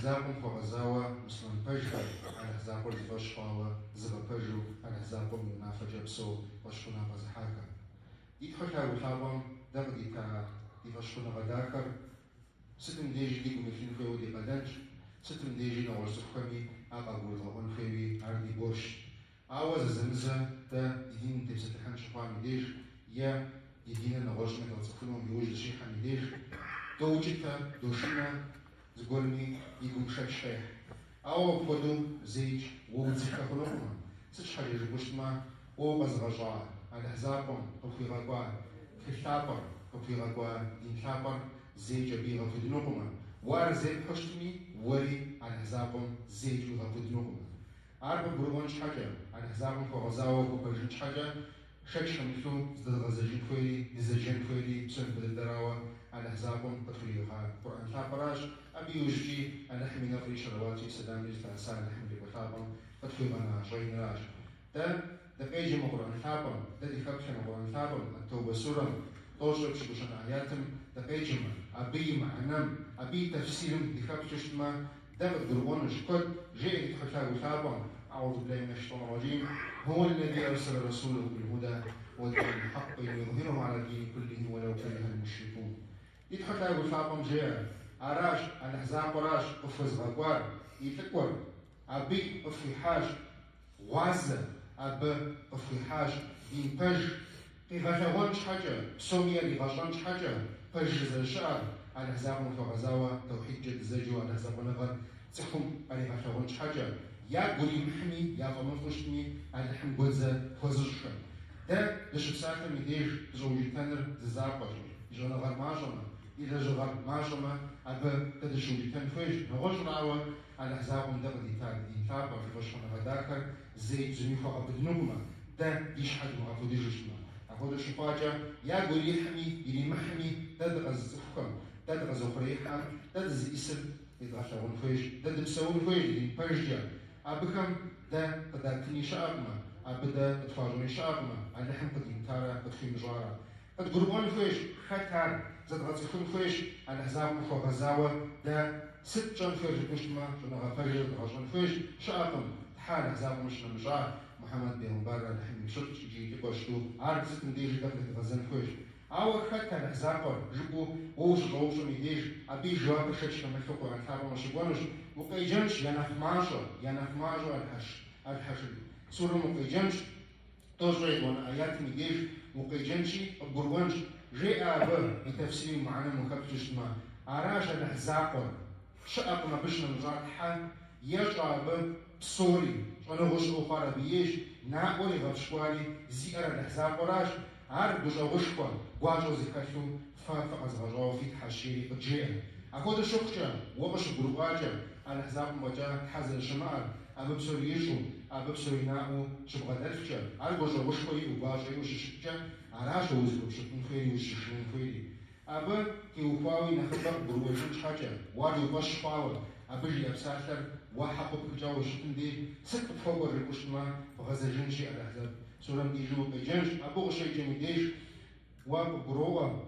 الأحزاب وغزاوة مسلم بجر الأحزاب الفشقاوة زغ بجو الأحزاب منافجة بسو وشكنا بزحاكا يتحكى وحابم دغدي تا يفشكنا غداكر ستم ديجي ديكو مفين فيو دي غدنج ستم ديجي نور سخمي أقاقول غوان فيوي عردي بوش آواز زمزة دا يدين تبستخان شفاني ديج يا يدين نغوش مدل سخنهم بيوج دشي حمي ديج دوجتا دوشنا زغولني يقوم شاش أو بدو زيج ووزيكا خلقنا سش حاجة جبوشتما وبزغجا على حزابهم وفي غقوا في شابر وفي غقوا دين شابر زيج بيغا في دنوكما وار زيج حشتمي وري على حزابهم زيج بيغا في دنوكما عارف بروانش حاجة على حزابهم كغزاوة وبرجنش حاجة شكش حميتو زد غزاجين فويري دزاجين فويري بسن بالدراوة على حزابهم بطريقها قرآن شابراش أبي يوجي أنا حمي نفري شرواتي سدام لجتا سال حمي بخابهم بطريقنا جاين راش ده بيجي مقرآن شابهم ده دي خبشنا مقرآن شابهم التوبة سورة توجد شبشن آياتهم ده بيجي أبي معنام أبي تفسيرهم دي خبشش ما ده بدروانش قد جاء يتحكى شابهم أعوذ بالله من الشيطان الرجيم هو الذي أرسل رسوله بالهدى ودين الحق ليظهره على الدين كله ولو كره المشركون. يتحكى شابهم جاء عراش الأحزاب راش أفز غقوار يتكور أبي أفي حاج وازة أبي أفي حاج دين بج غشوانش حاجة سوميا غشوانش حاجة بج زي الشعر الأحزاب وغزاوة توحيد جد زيجو الأحزاب ونغر تخم غشوانش حاجة يا قولي محمي يا فمنفشتني الحم بوزة فوزشكم ده لشبساته ميديش زوجي تنر ززابر جونا غر ماجمة إذا جغر ماجمة أبا تدشوجي تنفج نغوش راوة على حزابهم دغدي تاك دي تابر في بشرنا غداكر زي زنيفو عبد نغمة ده يشحد مغافو دي جشما أقول الشفاجة يا قولي حمي يلي محمي تدغز حكم تدغز أخريحا تدغز اسم يتغشون فيش تدبسون فيش دي برجة أبكم ده تداتني شعبنا أبدا تفاجوني شعبنا على حم قد يمتارا قد في مجارة قد قربون فيش خطر زاد غتخون فيش على حزاب غزاوة ده ست جون فيش مشتما جون غفاجر غجون فيش شعبنا حال حزاب مشنا مجار محمد بن مبارك الحين شفت جي تقشتو عارف ست نديجي دخلت غزان فيش أول خطة الحزاب جبو وش غوش ميديش أبي جواب شتش كما يفكوا عن حرام وشبونش مقيجنش ينفماجو الحشد سورة مقيجنش توجد وانا آيات ميديش مقيجنشي القربانش جاء أبا بتفسير معنا مكبتش ما عراش الحزاب شققنا بشنا مزار حال يجع أبا بصوري أنا غش أخرى بيش ناقولي غفشوالي زيارة الحزاب وراش عارف دوجا وشكوا واجو زكاتو فاز غجاو في تحشيري قجيه أقول الشخشة وبش بروجا على حساب وجا حزن شمال أبى بسوري يشو أبى بسوري ناقو شبغى دلفشة عارف دوجا وشكوا يوباجي وششجع عراش وزلو شكون فيري وششون فيري أبى كيوفاوي نخبر بروجا حاجة واجو باش فاول أبى جي أبساتر وحقو بكجاو شكون دي ست فوق الركوشما فغزجنشي على حساب سورة ديجو بيجنش أبو شيء جميديش وبروة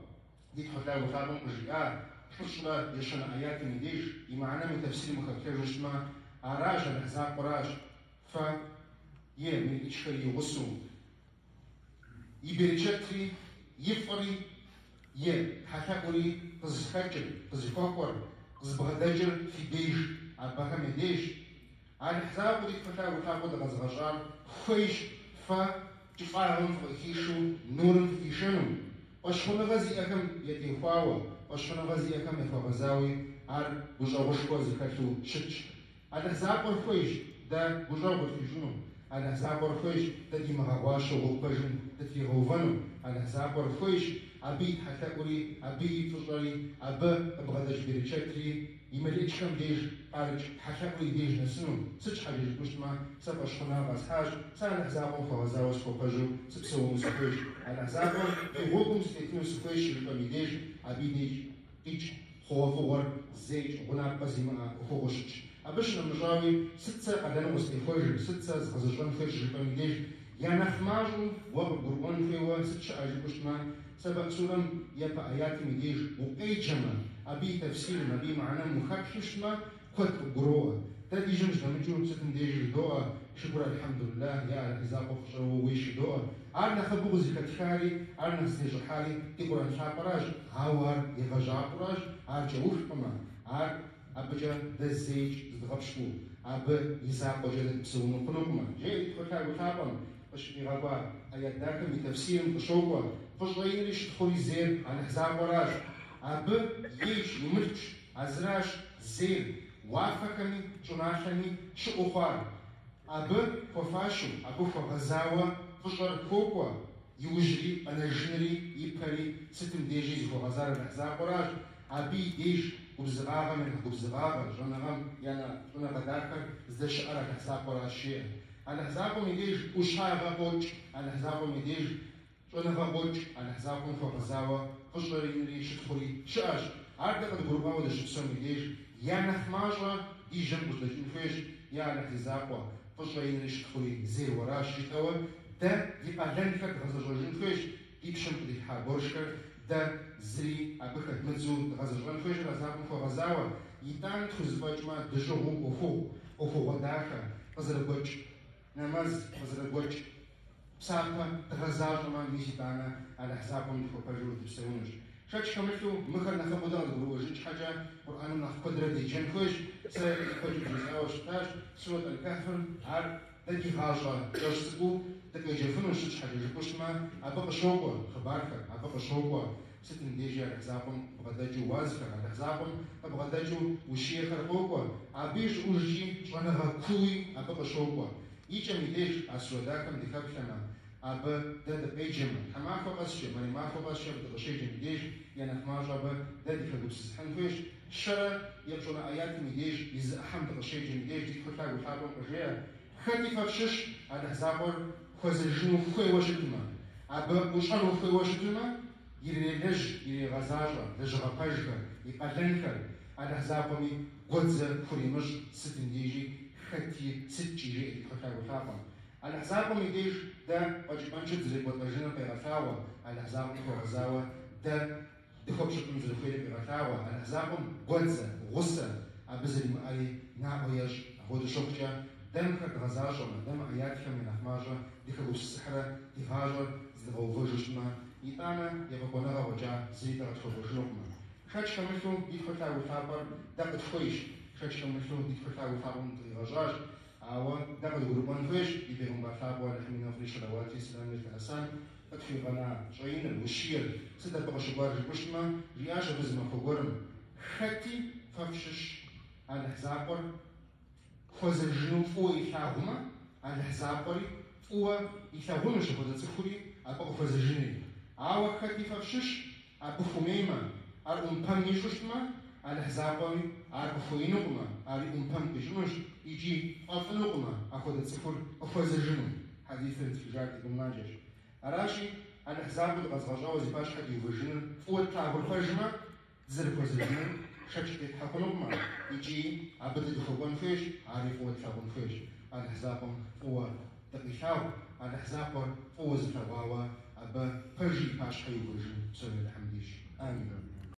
دي تحطها وفاهم رجال حشنا يشنا آيات ميديش يمعنا من تفسير مخكر رشما عراش الأحزاب قراش ف من إشكالي وصو يبرشتري يفري حتاقولي قزخجل قزفاقور قزبغدجل في ديش أباها ميديش على الأحزاب ودي تحطها وفاهم غزغجال خويش جفاهم فيشو نور فيشنو وشون غزي أكم يتيفاوى وشون غزي أكم يفغزاوي عر بجاوشكو زكاتو شتش على زابر فيش دا بجاوبر فيشنو على زابر فيش دا دي مغواشو وبجن دا في غوفنو على زابر فيش أبي حتى قولي أبي تجاري أبا أبغى تجبري شكلي يمليش كم ديج أرج حتى قولي ديج نسنو سج حاجة بشما سبع شخنا غزحاج سان حزابهم فغزاوش فوقجو سبسو مسفيش على حزابهم في غوكم ستيتنو سفيش لبامي ديج أبي ديج إيش خوفور زيج غنار بزيما وفوقشش أبش نمجاوي ستة أدنى مستفيج ستة غزجان فيش لبامي ديج يعني خماجو وبربون فيوا ستش أجيبشنا سبب سورم يبقى آيات مدير وقيجما أبي تفسير أبي معنى مخبشما كنت قروة تدي جمج نمجو ستن ديج دوء شكرا الحمد لله يا الحزاب وفشروا ويش دوء عارنا خبوغ زي كتخاري عارنا سنيج حالي تقول أن شابراج هاور يغجابراج عار جوف قما عار أبجا دزيج زدغبشكو أب يساق وجد بسونو قنوقما جاي تخلع وخابم باش يغابا أيات داكم بتفسير تشوقوا فشغيري شتخوري زين على حزاب وراج أب يش يمرش عزراش زين وافقني جناشني شو أخوار أب كفاشو أب كغزاوة فشر كوكوا يوجري أنا جنري يبكري ستم ديجي زي غزار الأحزاب وراج أبي ديش وبزغاغة من وبزغاغة جنغم يعني جنغ داكر زد شعر الأحزاب وراج شيء الأحزاب ميديش وشاغة بوج الأحزاب ميديش جنغ بوج الأحزاب كغزاوة فشر ينري شتخوري شاش عاد قد غربا ولا شتسم ميديش يا نخماجة دي جنب ولا فيش يا الأحزاب فشر ينري شتخوري زير وراج شتوا ده يبقى لنفك غزجوجين فيش يبشم بدي حابورشكر ده زري أبخت مزود غزجوجين فيش رزاق مخو غزاوة يتان تخزباج ما دجوه أخو وداخل غزربوج نماز غزربوج بساقة تغزاج ما ميشتانا على حسابهم مخو بجول تبسونش شاش كملتو مخر نخبو ده الغروجيش حاجة قرآن نخ قدرة دي جن فيش سيد يخرج جزاوة شتاش سورة الكهف عار تجي حاجة جرسكو تجي جفنو شتش حاجة جبوشما أبقى شوقة خبارك أبقى شوقة ستن ديجي على حسابهم بغداجو وازفر على حسابهم بغداجو وشيخ رقوقة أبيش أوجي شوانا غكوي أبقى شوقة يجي ميديش أسوداكم دي كابشنا أبا ده بيجم حما فوقس شيء ماني ما فوقس شيء بتغشي جميديش يعني خماج أبا ده دي كدوس حنفيش شرا يبشون آيات ميديش إذا أحم تغشي جميديش دي كتلا وحابهم بجيا خدي فشش على حسابور خزجنو خوي وشتما أبا وشانو خوي وشتما يريلج يريغزاجا لجغاقاجا يقلنكر على حسابهم قدزة فريمش ستن ديجي خدي ستجي كتلا وحابهم على حسابهم يديش ده واجبان شد زي بوتاجنا بيغثاوة على حسابهم غزاوة ده دخوب شكل زلفية بيغثاوة على حسابهم قدزة غصة أبزل مقالي نعويش أخوض شوكشا دم كد غزاجة دم آيات من أخماجة دخلوا السحرة دخاجة زلغو فوجشما يتانا يبقونا غوجا زيتا غتفوجلوكما خاتش كمثلو ديتخلتا وثابر دقت خويش خاتش كمثلو ديتخلتا وثابر غجاج أو دقت غربان فيش يبيهم بثابر ولحمينا فريش رواتي سلام الكأسان فتفي غنا شعين الوشير سيدا بقى شبار جبشما رياشة بزما فوقرم خاتي ففشش على حزابر خوز الجنوب فو يثاهما على حزابري فو يثاهما شبه تسخري أبقى خوز الجنوب أو خاتي ففشش أبو فميما أر أمبام يشوشما على حزابري أر فوينوما أر أمبام تجمش يجي أفنوما أخذ تسخر خوز الجنوب حديث التجارة بالناجش أراشي على حزاب الغزغجة وزباش حد يوجن فو تعبر خرجما زر خوز الجنوب شكش تحقنوما يجي عبد الخوان فيش عارف هو تلاقون فيش على حسابهم هو تقيشاو على حسابهم هو زفواوا أبا فرجي باش حيوجن سوري الحمديش آمين